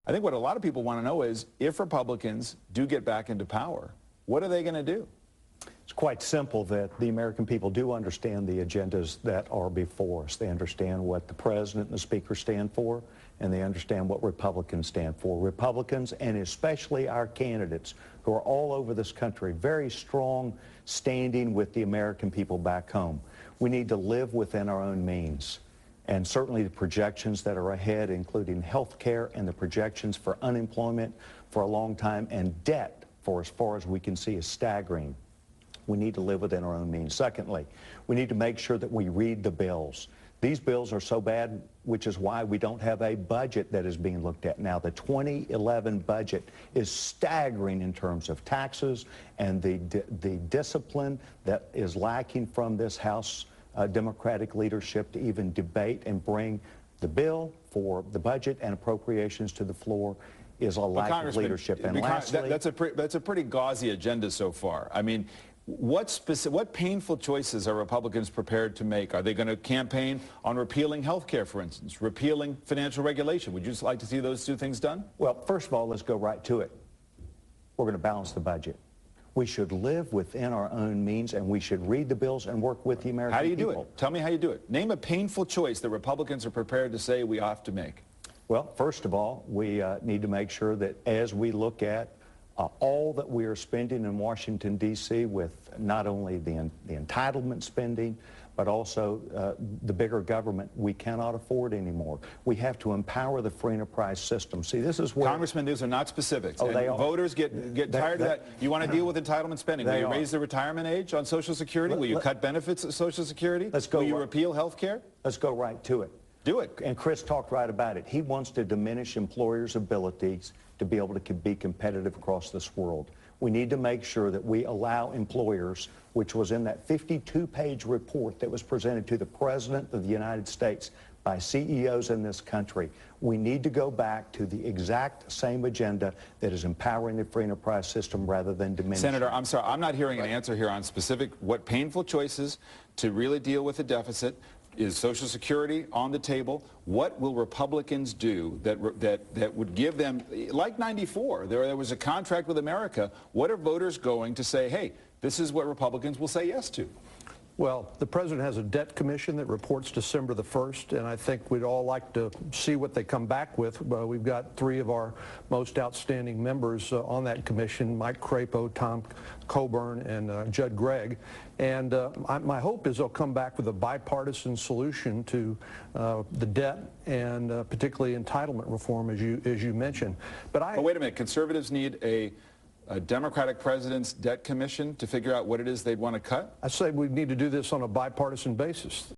I think what a lot of people want to know is if Republicans do get back into power, what are they going to do? It's quite simple that the American people do understand the agendas that are before us. They understand what the president and the speaker stand for, and they understand what Republicans stand for. Republicans, and especially our candidates, who are all over this country, very strong standing with the American people back home. We need to live within our own means. And certainly the projections that are ahead, including health care and the projections for unemployment for a long time and debt for as far as we can see is staggering. We need to live within our own means. Secondly, we need to make sure that we read the bills. These bills are so bad, which is why we don't have a budget that is being looked at now. The 2011 budget is staggering in terms of taxes and the discipline that is lacking from this House Democratic leadership to even debate and bring the bill for the budget and appropriations to the floor is a lack of leadership. And lastly, that's a pretty gauzy agenda so far. I mean, what painful choices are Republicans prepared to make? Are they going to campaign on repealing health care, for instance, repealing financial regulation? Would you just like to see those two things done? Well, first of all, let's go right to it. We're going to balance the budget. We should live within our own means, and we should read the bills and work with the American people. How do you do it? Tell me how you do it. Name a painful choice that Republicans are prepared to say we have to make. Well, first of all, we need to make sure that as we look at all that we are spending in Washington, D.C., with not only the entitlement spending, but also the bigger government we cannot afford anymore. We have to empower the free enterprise system. See, this is where... Congressman, these are not specifics. Oh, they are. Voters get tired of that. You want to deal with entitlement spending. Will you raise the retirement age on Social Security? Will you cut benefits of Social Security? Will you repeal health care? Let's go right to it. Do it. And Chris talked right about it. He wants to diminish employers' abilities to be able to be competitive across this world. We need to make sure that we allow employers, which was in that 52-page report that was presented to the President of the United States by CEOs in this country. We need to go back to the exact same agenda that is empowering the free enterprise system rather than diminishing. Senator, I'm sorry, I'm not hearing an answer here on specific what painful choices to really deal with the deficit. Is Social Security on the table? What will Republicans do that would give them, like 94, there was a contract with America. What are voters going to say, hey, this is what Republicans will say yes to? Well, the president has a debt commission that reports December the 1st, and I think we'd all like to see what they come back with. We've got three of our most outstanding members on that commission, Mike Crapo, Tom Coburn, and Judd Gregg. And my hope is they'll come back with a bipartisan solution to the debt and particularly entitlement reform, as you mentioned. But wait a minute, conservatives need a Democratic president's debt commission to figure out what it is they'd want to cut? I say we need to do this on a bipartisan basis.